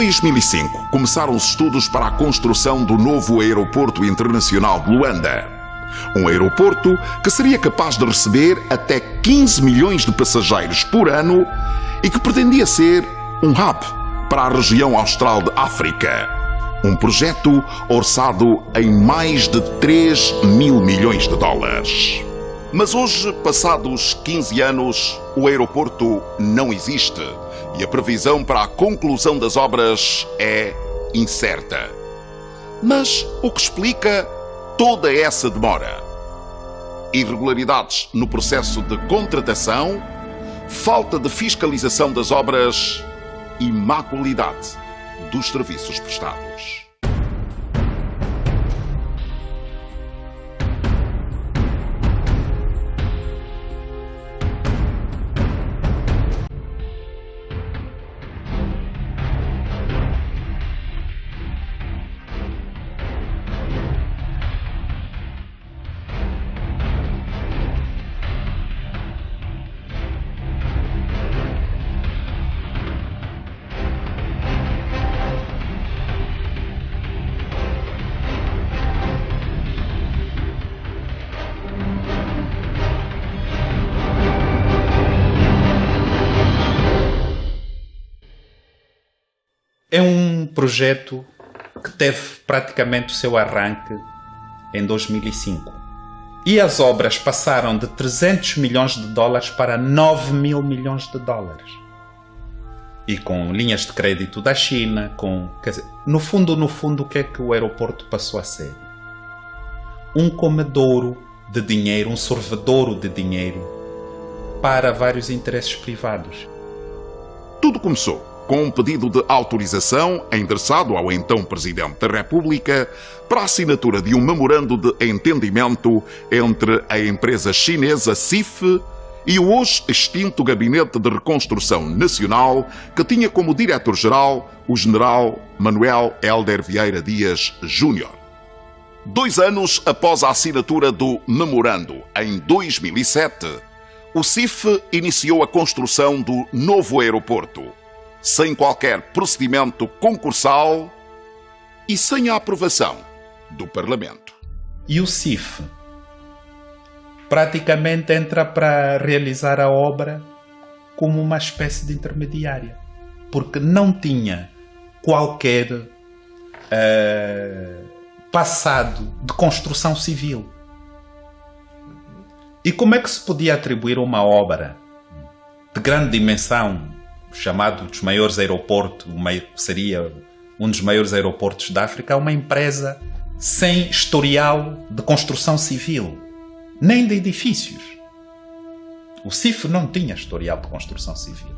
Em 2005, começaram os estudos para a construção do novo aeroporto internacional de Luanda. Um aeroporto que seria capaz de receber até 15 milhões de passageiros por ano e que pretendia ser um hub para a região austral de África. Um projeto orçado em mais de 3 mil milhões de dólares. Mas hoje, passados 15 anos, o aeroporto não existe e a previsão para a conclusão das obras é incerta. Mas o que explica toda essa demora? Irregularidades no processo de contratação, falta de fiscalização das obras e má qualidade dos serviços prestados. É um projeto que teve praticamente o seu arranque em 2005. E as obras passaram de 300 milhões de dólares para 9 mil milhões de dólares. E com linhas de crédito da China, quer dizer, no fundo, o que é que o aeroporto passou a ser? Um comedouro de dinheiro, um sorvedouro de dinheiro para vários interesses privados. Tudo começou com um pedido de autorização endereçado ao então Presidente da República para a assinatura de um memorando de entendimento entre a empresa chinesa CIF e o hoje extinto Gabinete de Reconstrução Nacional, que tinha como diretor-geral o general Manuel Hélder Vieira Dias Júnior. 2 anos após a assinatura do memorando, em 2007, o CIF iniciou a construção do novo aeroporto, sem qualquer procedimento concursal e sem a aprovação do Parlamento. E o CIF praticamente entra para realizar a obra como uma espécie de intermediária, porque não tinha qualquer passado de construção civil. E como é que se podia atribuir uma obra de grande dimensão, chamado dos maiores aeroportos, seria um dos maiores aeroportos da África, a uma empresa sem historial de construção civil, nem de edifícios? O CIF não tinha historial de construção civil.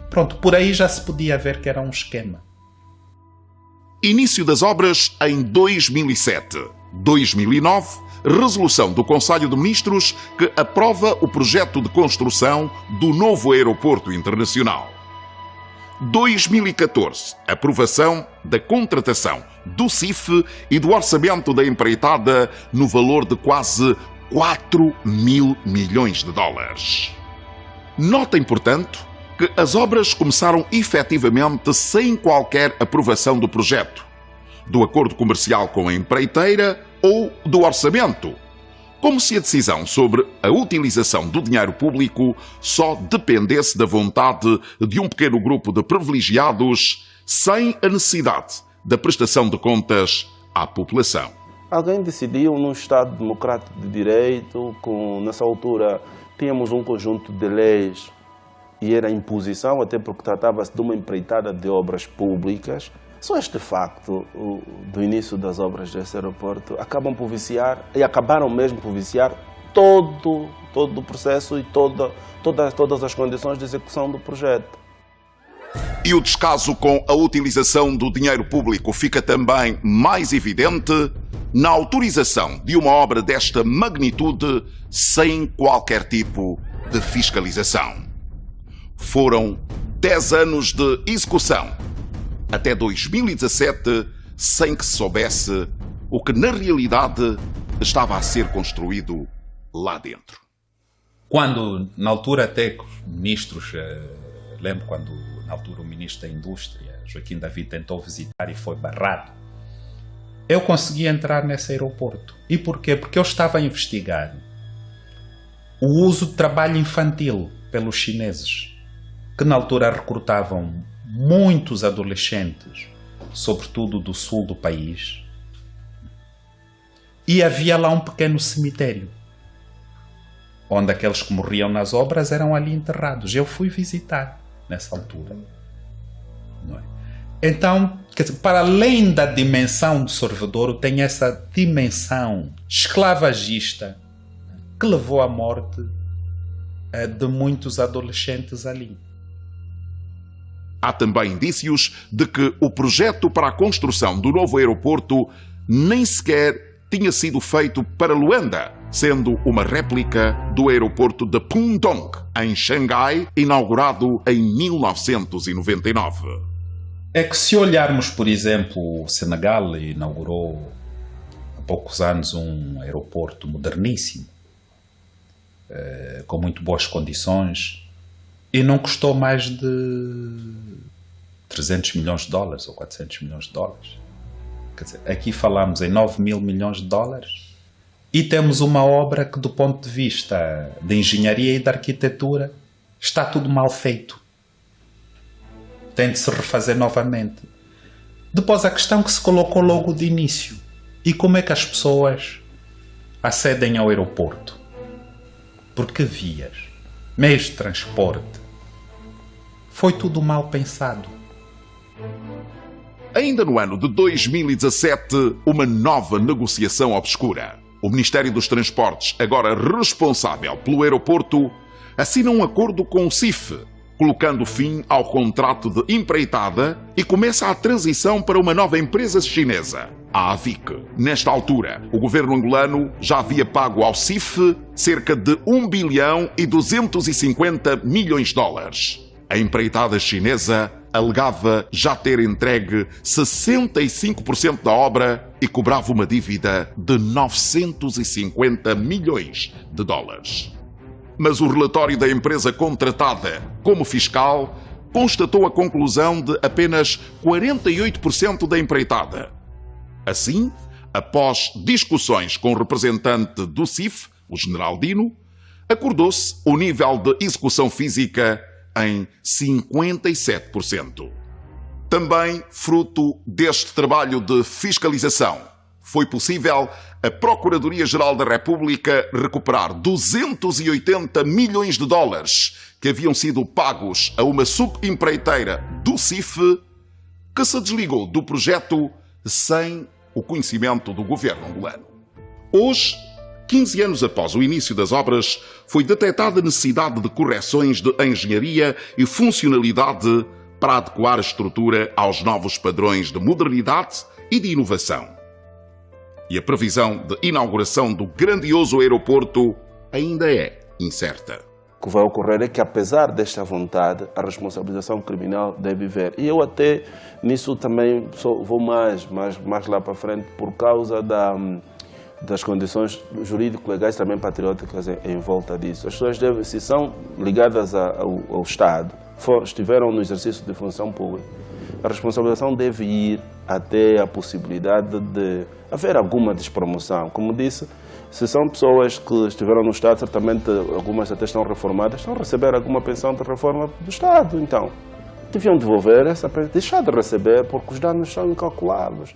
Pronto, por aí já se podia ver que era um esquema. Início das obras em 2007. 2009, resolução do Conselho de Ministros que aprova o projeto de construção do novo aeroporto internacional. 2014, aprovação da contratação do CIF e do orçamento da empreitada no valor de quase 4 mil milhões de dólares. Notem, portanto, que as obras começaram efetivamente sem qualquer aprovação do projeto, do acordo comercial com a empreiteira ou do orçamento, como se a decisão sobre a utilização do dinheiro público só dependesse da vontade de um pequeno grupo de privilegiados sem a necessidade da prestação de contas à população. Alguém decidiu num Estado democrático de direito, nessa altura tínhamos um conjunto de leis e era imposição, até porque tratava-se de uma empreitada de obras públicas. Só este facto do início das obras desse aeroporto acabaram mesmo por viciar todo o processo e todas as condições de execução do projeto. E o descaso com a utilização do dinheiro público fica também mais evidente na autorização de uma obra desta magnitude sem qualquer tipo de fiscalização. Foram 10 anos de execução, até 2017, sem que se soubesse o que na realidade estava a ser construído lá dentro. Quando, na altura até, ministros, lembro quando, na altura, o ministro da Indústria, Joaquim David tentou visitar e foi barrado. Eu consegui entrar nesse aeroporto. E porquê? Porque eu estava a investigar o uso de trabalho infantil pelos chineses, que na altura recrutavam muitos adolescentes, sobretudo do sul do país, e havia lá um pequeno cemitério, onde aqueles que morriam nas obras eram ali enterrados. Eu fui visitar nessa altura. Não é? Então, quer dizer, para além da dimensão do sorvedouro, tem essa dimensão esclavagista que levou à morte de muitos adolescentes ali. Há também indícios de que o projeto para a construção do novo aeroporto nem sequer tinha sido feito para Luanda, sendo uma réplica do aeroporto de Pudong, em Xangai, inaugurado em 1999. É que se olharmos, por exemplo, o Senegal inaugurou há poucos anos um aeroporto moderníssimo, com muito boas condições, e não custou mais de 300 milhões de dólares ou 400 milhões de dólares. Quer dizer, aqui falamos em 9 mil milhões de dólares e temos uma obra que, do ponto de vista de engenharia e de arquitetura, está tudo mal feito. Tem de se refazer novamente. Depois a questão que se colocou logo de início: e como é que as pessoas acedem ao aeroporto? Por que vias? Meios de transporte? Foi tudo mal pensado. Ainda no ano de 2017, uma nova negociação obscura. O Ministério dos Transportes, agora responsável pelo aeroporto, assina um acordo com o CIF, colocando fim ao contrato de empreitada, e começa a transição para uma nova empresa chinesa, a AVIC. Nesta altura, o governo angolano já havia pago ao CIF cerca de 1 bilhão e 250 milhões de dólares. A empreitada chinesa alegava já ter entregue 65% da obra e cobrava uma dívida de 950 milhões de dólares. Mas o relatório da empresa contratada como fiscal constatou a conclusão de apenas 48% da empreitada. Assim, após discussões com o representante do CIF, o general Dino, acordou-se o nível de execução física em 57%. Também, fruto deste trabalho de fiscalização, foi possível a Procuradoria-Geral da República recuperar 280 milhões de dólares que haviam sido pagos a uma subempreiteira do CIF que se desligou do projeto sem o conhecimento do governo angolano. Hoje, 15 anos após o início das obras, foi detectada a necessidade de correções de engenharia e funcionalidade para adequar a estrutura aos novos padrões de modernidade e de inovação. E a previsão de inauguração do grandioso aeroporto ainda é incerta. O que vai ocorrer é que, apesar desta vontade, a responsabilização criminal deve vir. E eu até nisso também vou mais lá para frente por causa das condições jurídico-legais também patrióticas em volta disso. As pessoas devem, se são ligadas ao Estado, estiveram no exercício de função pública, a responsabilização deve ir até a possibilidade de haver alguma despromoção. Como disse, se são pessoas que estiveram no Estado, certamente algumas até estão reformadas, estão a receber alguma pensão de reforma do Estado. Então, deviam devolver essa pensão, deixar de receber, porque os danos são incalculáveis.